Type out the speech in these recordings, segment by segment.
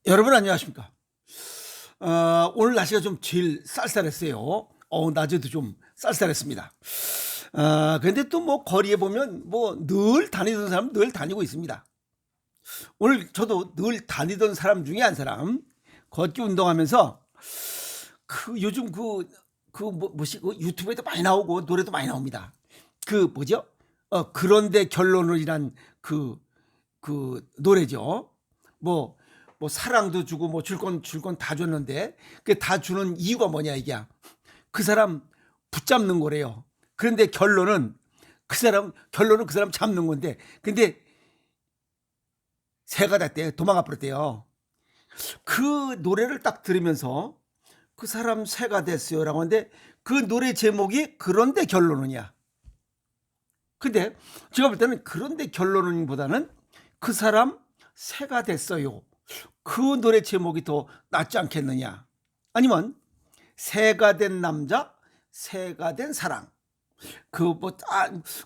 여러분 안녕하십니까? 오늘 날씨가 좀 제일 쌀쌀했어요. 낮에도 좀 쌀쌀했습니다. 근데 또 뭐 거리에 보면 뭐 늘 다니던 사람 늘 다니고 있습니다. 오늘 저도 늘 다니던 사람 중에 한 사람 걷기 운동하면서 요즘 그 유튜브에도 많이 나오고 노래도 많이 나옵니다. 그 뭐죠? 그런데 결론을이란 그 노래죠. 뭐 사랑도 주고 뭐 줄 건 다 줬는데 그 다 주는 이유가 뭐냐 이게 그 사람 붙잡는 거래요. 그런데 결론은 그 사람 잡는 건데 근데 새가 됐대요. 도망가 버렸대요. 그 노래를 딱 들으면서 그 사람 새가 됐어요라고 하는데 그 노래 제목이 그런데 결론은이야. 근데 제가 볼 때는 그런데 결론은보다는 그 사람 새가 됐어요. 그 노래 제목이 더 낫지 않겠느냐. 아니면 새가 된 남자, 새가 된 사랑.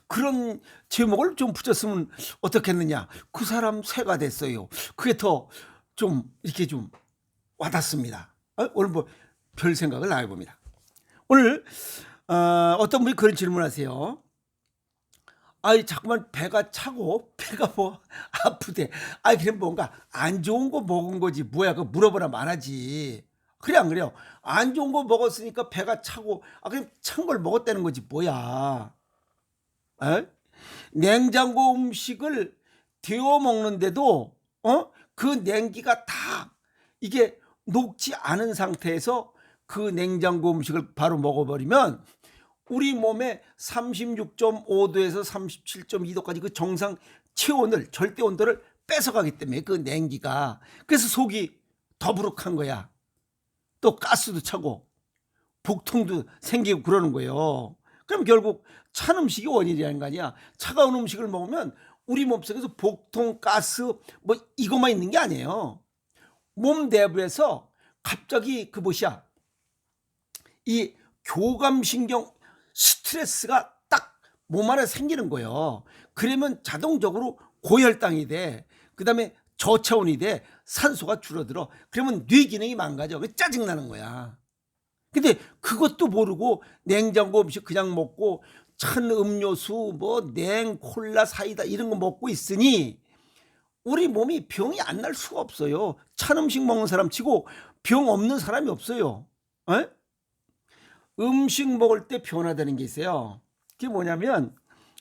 그런 제목을 좀 붙였으면 어떻겠느냐. 그 사람 새가 됐어요. 그게 더 좀 이렇게 좀 와닿습니다. 오늘 뭐 별 생각을 나 해봅니다. 오늘 어떤 분이 그런 질문하세요. 자꾸만 배가 차고 배가 뭐 아프대. 그럼 뭔가 안 좋은 거 먹은 거지. 뭐야? 그거 물어보라 말하지. 그래 안 그래요? 안 좋은 거 먹었으니까 배가 차고 그냥 찬 걸 먹었다는 거지 뭐야. 에? 냉장고 음식을 데워 먹는데도 그 냉기가 다 이게 녹지 않은 상태에서 그 냉장고 음식을 바로 먹어버리면 우리 몸에 36.5도에서 37.2도까지 그 정상 체온을 절대 온도를 뺏어가기 때문에 그 냉기가 그래서 속이 더부룩한 거야. 또 가스도 차고 복통도 생기고 그러는 거예요. 그럼 결국 찬 음식이 원인이라는 거 아니야. 차가운 음식을 먹으면 우리 몸속에서 복통, 가스 뭐 이것만 있는 게 아니에요. 몸 내부에서 갑자기 이 교감신경 스트레스가 딱 몸 안에 생기는 거예요. 그러면 자동적으로 고혈당이 돼. 그다음에 저차원이 돼. 산소가 줄어들어. 그러면 뇌 기능이 망가져. 짜증나는 거야. 근데 그것도 모르고 냉장고 음식 그냥 먹고 찬 음료수 콜라 사이다 이런 거 먹고 있으니 우리 몸이 병이 안 날 수가 없어요. 찬 음식 먹는 사람 치고 병 없는 사람이 없어요. 에? 음식 먹을 때 변화되는 게 있어요. 그게 뭐냐면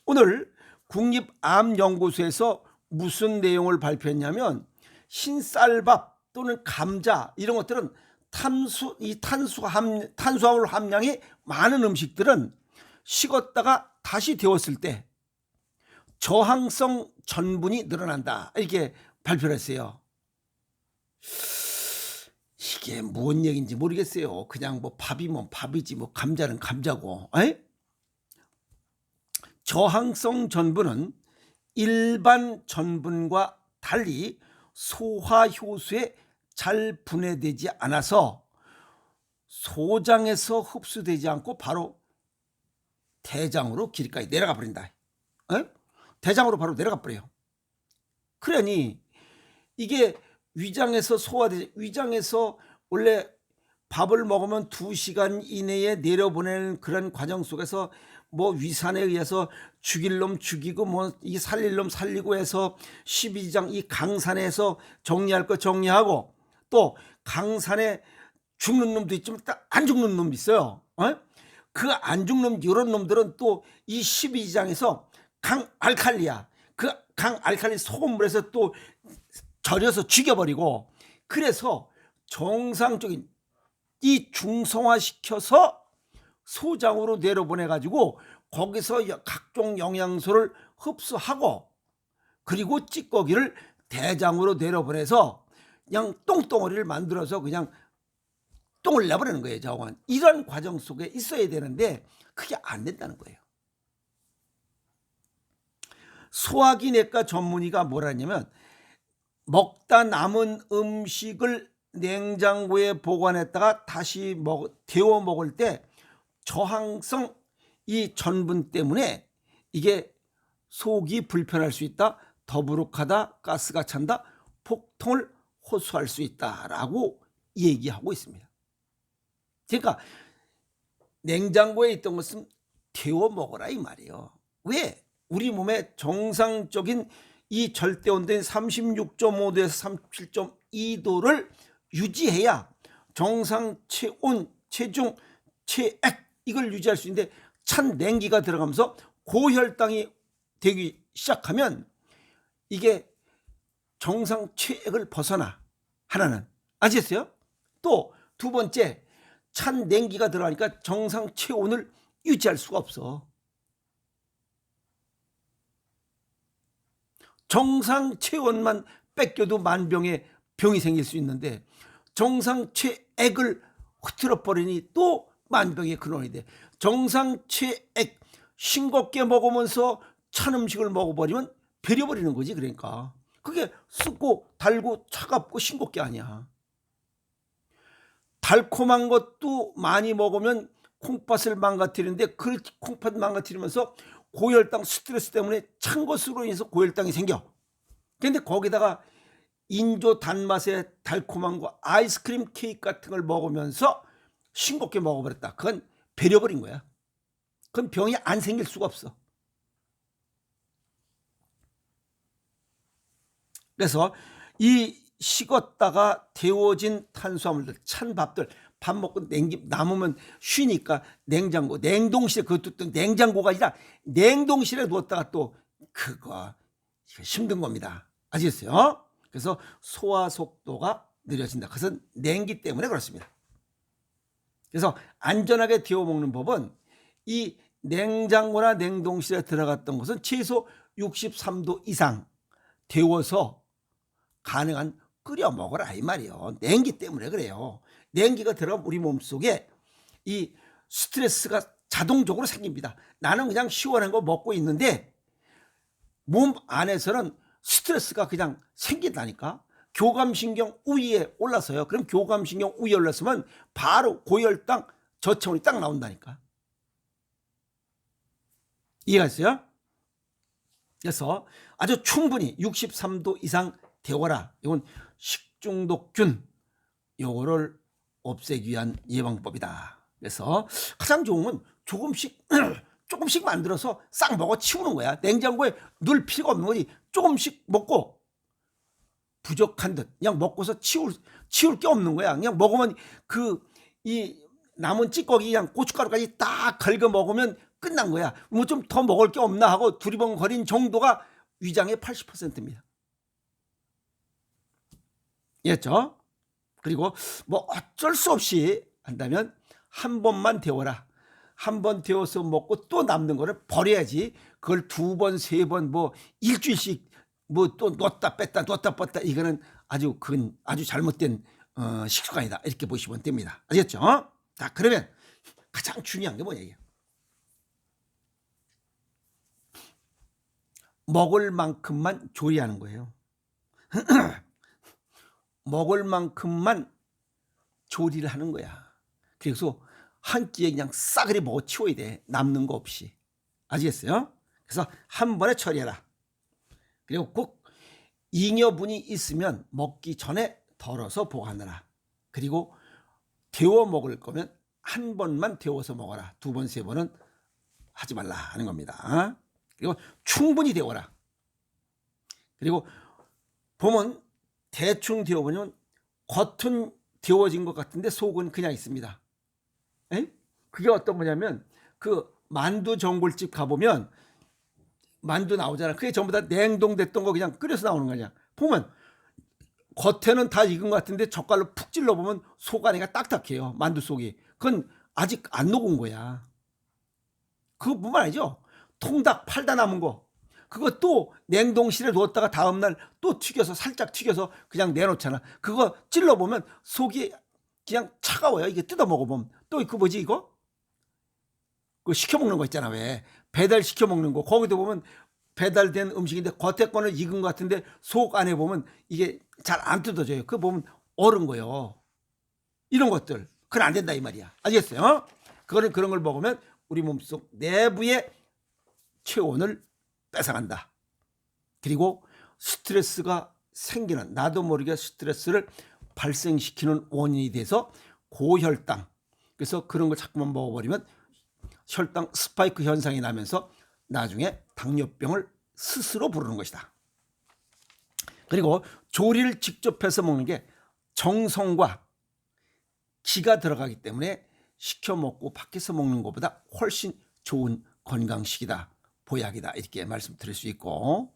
오늘 국립암연구소에서 무슨 내용을 발표했냐면 흰쌀밥 또는 감자 이런 것들은 탄수화물 함량이 많은 음식들은 식었다가 다시 데웠을 때 저항성 전분이 늘어난다 이렇게 발표를 했어요. 이게 뭔 얘기인지 모르겠어요. 그냥 밥이면 밥이지 감자는 감자고. 저항성 전분은 일반 전분과 달리 소화 효소에 잘 분해되지 않아서 소장에서 흡수되지 않고 바로 대장으로 길가에 내려가 버린다. 대장으로 바로 내려가 버려요. 그러니 이게 위장에서 소화되지, 위장에서 원래 밥을 먹으면 2시간 이내에 내려보내는 그런 과정 속에서 위산에 의해서 죽일 놈 죽이고 이 살릴 놈 살리고 해서 12장 이 강산에서 정리할 거 정리하고 또 강산에 죽는 놈도 있지만 안 죽는 놈도 있어요. 그 안 죽는 이런 놈들은 또 이 12장에서 강알칼리야. 그 강알칼리 소금물에서 또 절여서 죽여버리고 그래서 정상적인 이 중성화시켜서 소장으로 내려보내가지고 거기서 각종 영양소를 흡수하고 그리고 찌꺼기를 대장으로 내려보내서 그냥 똥덩어리를 만들어서 그냥 똥을 내버리는 거예요. 저건 이런 과정 속에 있어야 되는데 그게 안 된다는 거예요. 소화기내과 전문의가 뭐라냐면 먹다 남은 음식을 냉장고에 보관했다가 다시 데워 먹을 때 저항성 이 전분 때문에 이게 속이 불편할 수 있다. 더부룩하다. 가스가 찬다. 폭통을 호소할 수 있다라고 얘기하고 있습니다. 그러니까 냉장고에 있던 것은 데워 먹어라 이 말이에요. 왜? 우리 몸의 정상적인 이 절대 온도인 36.5도에서 37.2도를 유지해야 정상 체온, 체중, 체액 이걸 유지할 수 있는데 찬 냉기가 들어가면서 고혈당이 되기 시작하면 이게 정상 체액을 벗어나. 하나는 아시겠어요? 또 두 번째, 찬 냉기가 들어가니까 정상 체온을 유지할 수가 없어. 정상 체온만 뺏겨도 만병의 병이 생길 수 있는데 정상 체액을 흐트러 버리니 또 만병의 근원이 돼. 정상 체액 싱겁게 먹으면서 찬 음식을 먹어버리면 배려버리는 거지. 그러니까 그게 습고 달고 차갑고 싱겁게 아니야. 달콤한 것도 많이 먹으면 콩팥을 망가뜨리는데 그 콩팥 망가뜨리면서 고혈당 스트레스 때문에 찬 것으로 인해서 고혈당이 생겨. 그런데 거기다가 인조 단맛의 달콤한 거 아이스크림 케이크 같은 걸 먹으면서 싱겁게 먹어버렸다. 그건 배려버린 거야. 그건 병이 안 생길 수가 없어. 그래서 이 식었다가 데워진 탄수화물들, 찬 밥들, 밥 먹고 남으면 쉬니까 냉장고, 냉동실에, 그것도 또 냉장고가 아니라 냉동실에 두었다가 또 그거 힘든 겁니다. 아시겠어요? 그래서 소화 속도가 느려진다. 그것은 냉기 때문에 그렇습니다. 그래서 안전하게 데워 먹는 법은 이 냉장고나 냉동실에 들어갔던 것은 최소 63도 이상 데워서 가능한 끓여 먹어라 이 말이에요. 냉기 때문에 그래요. 냉기가 들어가면 우리 몸속에 이 스트레스가 자동적으로 생깁니다. 나는 그냥 시원한 거 먹고 있는데 몸 안에서는 스트레스가 그냥 생긴다니까. 교감신경 우위에 올라서요. 그럼 교감신경 우위에 올랐으면 바로 고혈당 저체온이 딱 나온다니까. 이해가 있어요? 그래서 아주 충분히 63도 이상 데워라. 이건 식중독균 요거를 없애기 위한 예방법이다. 그래서 가장 좋은 건 조금씩 만들어서 싹 먹어 치우는 거야. 냉장고에 넣을 필요가 없는 거지. 조금씩 먹고 부족한 듯 그냥 먹고서 치울 게 없는 거야. 그냥 먹으면 이 남은 찌꺼기 그냥 고춧가루까지 딱 긁어 먹으면 끝난 거야. 뭐 좀 더 먹을 게 없나 하고 두리번거린 정도가 위장의 80%입니다. 이해했죠? 그리고 뭐 어쩔 수 없이 한다면 한 번만 데워라. 한 번 데워서 먹고 또 남는 거를 버려야지. 그걸 두 번, 세 번, 뭐 일주일씩 뭐 또 넣었다 뺐다 이거는 그건 아주 잘못된 식습관이다. 이렇게 보시면 됩니다. 아시겠죠? 자, 그러면 가장 중요한 게 뭐냐? 먹을 만큼만 조리하는 거예요. 먹을 만큼만 조리를 하는 거야. 그래서 한 끼에 그냥 싸그리 먹어 치워야 돼. 남는 거 없이. 아시겠어요? 그래서 한 번에 처리해라. 그리고 꼭 잉여분이 있으면 먹기 전에 덜어서 보관하라. 그리고 데워 먹을 거면 한 번만 데워서 먹어라. 두 번, 세 번은 하지 말라 하는 겁니다. 그리고 충분히 데워라. 그리고 보면 대충 데워보면 겉은 데워진 것 같은데 속은 그냥 있습니다. 그게 어떤 거냐면 그 만두 전골집 가보면 만두 나오잖아. 그게 전부 다 냉동됐던 거 그냥 끓여서 나오는 거냐. 보면 겉에는 다 익은 것 같은데 젓갈로 푹 찔러보면 속 안에가 딱딱해요. 만두 속이. 그건 아직 안 녹은 거야. 그거뿐만 아니죠. 통닭 팔다 남은 거. 그것도 냉동실에 두었다가 다음날 또 튀겨서 살짝 튀겨서 그냥 내놓잖아. 그거 찔러보면 속이 그냥 차가워요. 이게 뜯어 먹어보면. 또 그 뭐지 이거? 그 시켜 먹는 거 있잖아. 왜? 배달 시켜 먹는 거. 거기도 보면 배달된 음식인데 겉에 거는 익은 것 같은데 속 안에 보면 이게 잘 안 뜯어져요. 그거 보면 얼은 거예요. 이런 것들. 그건 안 된다 이 말이야. 아시겠어요? 그거는 그런 걸 먹으면 우리 몸속 내부의 체온을 뺏어간다. 그리고 스트레스가 생기는 나도 모르게 스트레스를 발생시키는 원인이 돼서 고혈당, 그래서 그런 걸 자꾸만 먹어버리면 혈당 스파이크 현상이 나면서 나중에 당뇨병을 스스로 부르는 것이다. 그리고 조리를 직접 해서 먹는 게 정성과 기가 들어가기 때문에 시켜 먹고 밖에서 먹는 것보다 훨씬 좋은 건강식이다, 보약이다, 이렇게 말씀드릴 수 있고,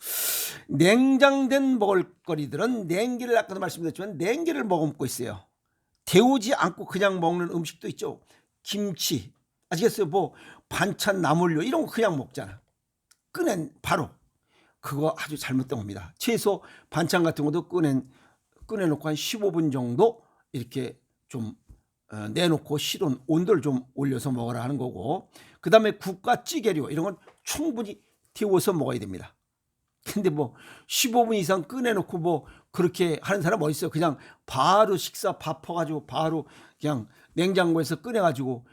냉장된 먹을거리들은 냉기를, 아까도 말씀드렸지만 냉기를 머금고 있어요. 데우지 않고 그냥 먹는 음식도 있죠. 김치, 아시겠어요? 뭐 반찬 나물류 이런 거 그냥 먹잖아. 꺼낸 바로 그거 아주 잘못된 겁니다. 채소 반찬 같은 것도 꺼내놓고 한 15분 정도 이렇게 좀 내놓고 실온 온도를 좀 올려서 먹으라 하는 거고, 그 다음에 국과 찌개류 이런 건 충분히 데워서 먹어야 됩니다. 근데 뭐 15분 이상 꺼내놓고 뭐 그렇게 하는 사람 어디 있어요? 그냥 바로 식사 밥 퍼가지고 바로 그냥 냉장고에서 꺼내가지고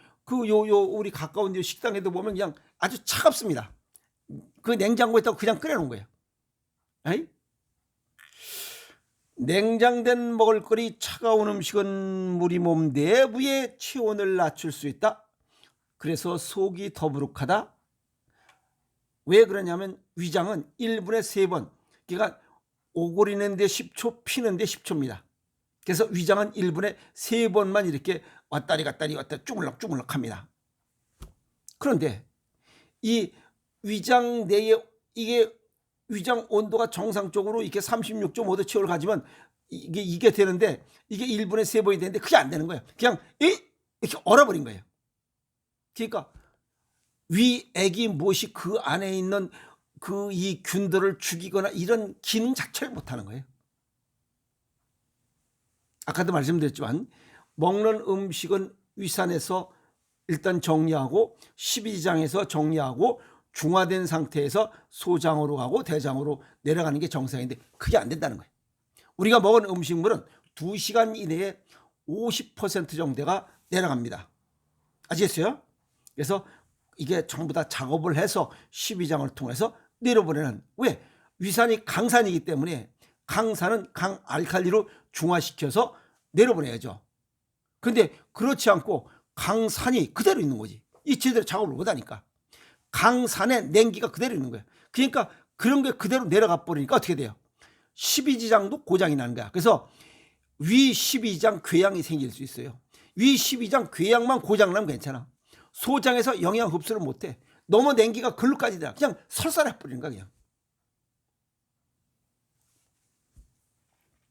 우리 가까운 데 식당에도 보면 그냥 아주 차갑습니다. 그 냉장고에다가 그냥 꺼내놓은 거예요. 에이? 냉장된 먹을거리, 차가운 음식은 우리 몸 내부의 체온을 낮출 수 있다. 그래서 속이 더부룩하다. 왜 그러냐면 위장은 1분에 3번, 그러니까 오골이는데 10초, 피는데 10초입니다. 그래서 위장은 1분에 3번만 이렇게 왔다리 갔다리 쭈물럭 합니다. 그런데 이 위장 내에 이게 위장 온도가 정상적으로 이렇게 36.5도 체온을 가지면 이게 되는데, 이게 1분에 3번이 되는데 그게 안 되는 거예요. 그냥 이렇게 얼어버린 거예요. 그러니까 위액이 무엇이 그 안에 있는 이 균들을 죽이거나 이런 기능 자체를 못하는 거예요. 아까도 말씀드렸지만 먹는 음식은 위산에서 일단 정리하고 12지장에서 정리하고 중화된 상태에서 소장으로 가고 대장으로 내려가는 게 정상인데 그게 안 된다는 거예요. 우리가 먹은 음식물은 2시간 이내에 50% 정도가 내려갑니다. 아시겠어요? 그래서 이게 전부 다 작업을 해서 12장을 통해서 내려보내는, 왜? 위산이 강산이기 때문에 강산은 강알칼리로 중화시켜서 내려보내야죠. 근데 그렇지 않고 강산이 그대로 있는 거지. 이 제대로 작업을 못하니까. 강산에 냉기가 그대로 있는 거예요. 그러니까 그런 게 그대로 내려가 버리니까 어떻게 돼요? 12지장도 고장이 나는 거야. 그래서 위 12장 궤양이 생길 수 있어요. 위 12장 궤양만 고장나면 괜찮아. 소장에서 영양 흡수를 못해. 너무 냉기가 글로까지 돼. 그냥 설사해 버리는 거야, 그냥.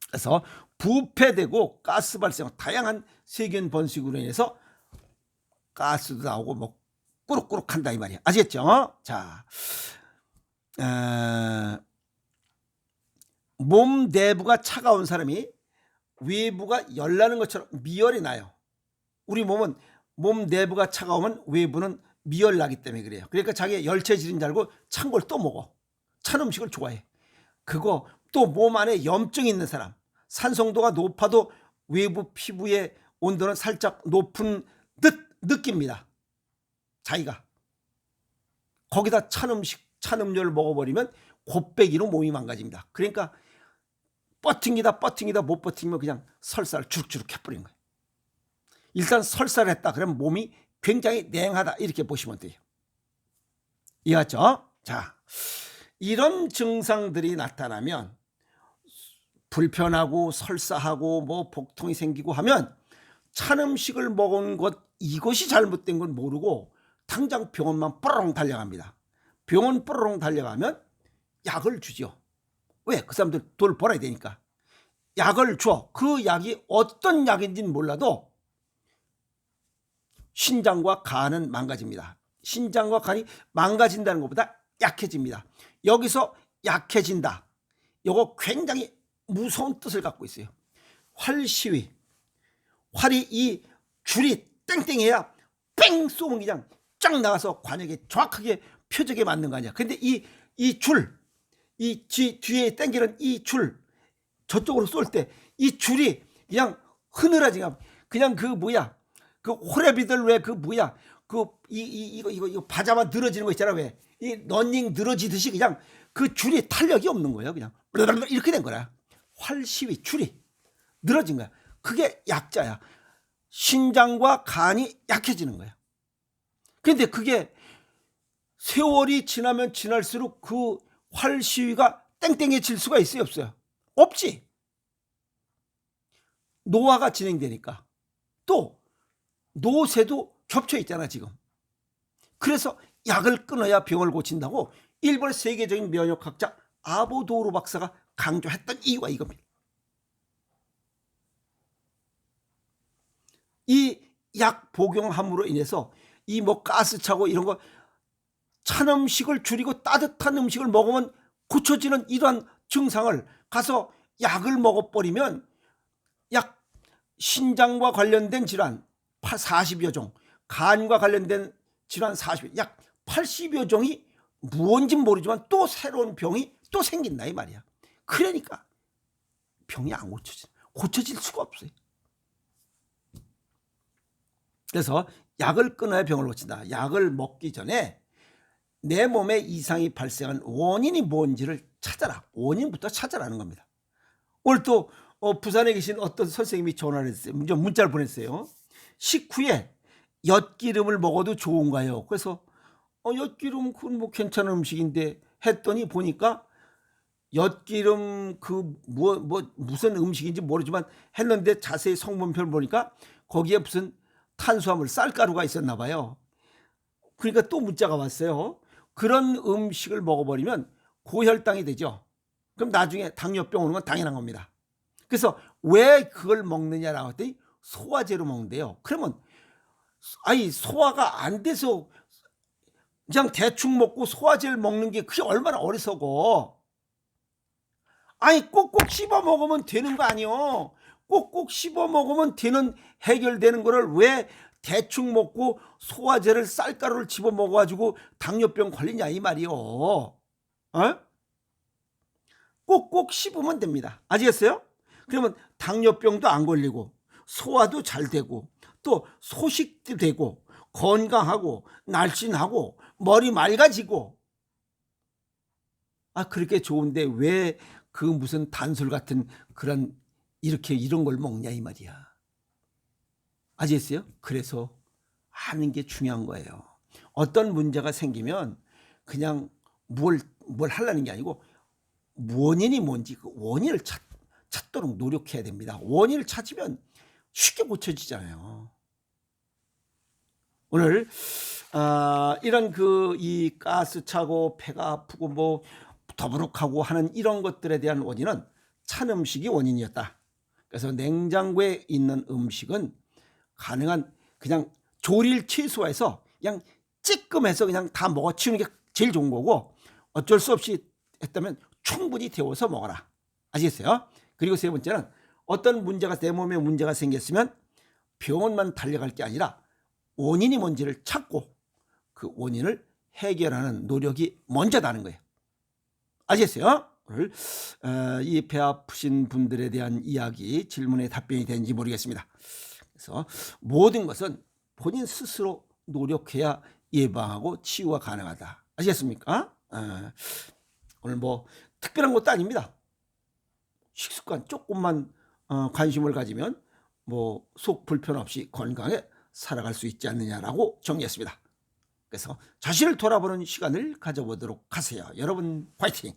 그래서 부패되고 가스 발생, 다양한 세균 번식으로 인해서 가스도 나오고 뭐 꾸룩꾸룩 한다 이 말이야. 아시겠죠? 자, 몸 내부가 차가운 사람이 외부가 열나는 것처럼 미열이 나요. 우리 몸은 몸 내부가 차가우면 외부는 미열나기 때문에 그래요. 그러니까 자기가 열체질인 줄 알고 찬 걸 또 먹어. 찬 음식을 좋아해. 그거 또 몸 안에 염증이 있는 사람, 산성도가 높아도 외부 피부의 온도는 살짝 높은 듯 느낍니다. 자기가. 거기다 찬 음식, 찬 음료를 먹어버리면 곱배기로 몸이 망가집니다. 그러니까 버팅기다 못 버팅기면 그냥 설사를 주룩주룩 해버리는 거예요. 일단 설사를 했다 그러면 몸이 굉장히 냉하다, 이렇게 보시면 돼요. 이해했죠? 자, 이런 증상들이 나타나면 불편하고 설사하고 뭐 복통이 생기고 하면 찬 음식을 먹은 것, 이것이 잘못된 건 모르고 당장 병원만 뽀로롱 달려갑니다. 병원 뽀로롱 달려가면 약을 주죠. 왜? 그 사람들 돈을 벌어야 되니까. 약을 줘. 그 약이 어떤 약인지는 몰라도 신장과 간은 망가집니다. 신장과 간이 망가진다는 것보다 약해집니다. 여기서 약해진다. 이거 굉장히 무서운 뜻을 갖고 있어요. 활시위. 활이 이 줄이 땡땡해야 뺑 쏘면 그냥 쫙 나가서 관역에 정확하게 표적에 맞는 거 아니야. 근데 이 줄, 이 뒤에 당기는 이 줄, 저쪽으로 쏠 때 이 줄이 그냥 흐느라지가, 그냥 그 뭐야, 그 호래비들 왜 그 뭐야, 이거 바자만 늘어지는 거 있잖아. 왜 이 러닝 늘어지듯이 그냥 그 줄이 탄력이 없는 거예요. 그냥 이렇게 된 거라. 활시위 출이 늘어진 거야. 그게 약자야. 신장과 간이 약해지는 거야. 근데 그게 세월이 지나면 지날수록 그 활시위가 땡땡해질 수가 있어요, 없어요? 없지. 노화가 진행되니까. 또 노쇠도 겹쳐 있잖아 지금. 그래서 약을 끊어야 병을 고친다고 일본의 세계적인 면역학자 아보도로 박사가 강조했던 이유가 이겁니다. 이 약 복용함으로 인해서 이 뭐 가스 차고 이런 거 찬 음식을 줄이고 따뜻한 음식을 먹으면 고쳐지는 이러한 증상을 가서 약을 먹어버리면 약 신장과 관련된 질환 40여 종, 간과 관련된 질환 40여, 약 80여 종이 무언지 모르지만 또 새로운 병이 또 생긴다 이 말이야. 그러니까 병이 안 고쳐질 수가 없어요. 그래서 약을 끊어야 병을 고친다. 약을 먹기 전에 내 몸에 이상이 발생한 원인이 뭔지를 찾아라. 원인부터 찾아라는 겁니다. 오늘 또 부산에 계신 어떤 선생님이 전화를 했어요. 문자를 보냈어요. 식후에 엿기름을 먹어도 좋은가요? 그래서 엿기름 그건 뭐 괜찮은 음식인데 했더니 보니까 엿기름 그 무슨 음식인지 모르지만 했는데 자세히 성분표를 보니까 거기에 무슨 탄수화물 쌀가루가 있었나 봐요. 그러니까 또 문자가 왔어요. 그런 음식을 먹어버리면 고혈당이 되죠. 그럼 나중에 당뇨병 오는 건 당연한 겁니다. 그래서 왜 그걸 먹느냐라고 했더니 소화제로 먹는데요. 그러면 소화가 안 돼서 그냥 대충 먹고 소화제를 먹는 게 그게 얼마나 어리석어. 꼭꼭 씹어 먹으면 되는 거 아니요. 꼭꼭 씹어 먹으면 되는 해결되는 거를 왜 대충 먹고 소화제를 쌀가루를 집어 먹어가지고 당뇨병 걸리냐 이 말이요. 꼭꼭 씹으면 됩니다. 아시겠어요? 그러면 당뇨병도 안 걸리고 소화도 잘 되고 또 소식도 되고 건강하고 날씬하고 머리 맑아지고 그렇게 좋은데 왜 그 무슨 단술 같은 그런 이런 걸 먹냐 이 말이야. 아시겠어요? 그래서 아는 게 중요한 거예요. 어떤 문제가 생기면 그냥 뭘 하려는 게 아니고 원인이 뭔지 그 원인을 찾도록 노력해야 됩니다. 원인을 찾으면 쉽게 고쳐지잖아요. 오늘 이런 이 가스 차고 배가 아프고 뭐 더부룩하고 하는 이런 것들에 대한 원인은 찬 음식이 원인이었다. 그래서 냉장고에 있는 음식은 가능한 그냥 조리를 최소화해서 그냥 찌끔해서 그냥 다 먹어치우는 게 제일 좋은 거고 어쩔 수 없이 했다면 충분히 데워서 먹어라. 아시겠어요? 그리고 세 번째는 어떤 문제가 내 몸에 문제가 생겼으면 병원만 달려갈 게 아니라 원인이 뭔지를 찾고 그 원인을 해결하는 노력이 먼저다는 거예요. 아시겠어요? 오늘 이 배 아프신 분들에 대한 이야기 질문에 답변이 되는지 모르겠습니다. 그래서 모든 것은 본인 스스로 노력해야 예방하고 치유가 가능하다. 아시겠습니까? 오늘 뭐 특별한 것도 아닙니다. 식습관 조금만 관심을 가지면 뭐 속 불편 없이 건강에 살아갈 수 있지 않느냐라고 정리했습니다. 그래서 자신을 돌아보는 시간을 가져보도록 하세요. 여러분 화이팅!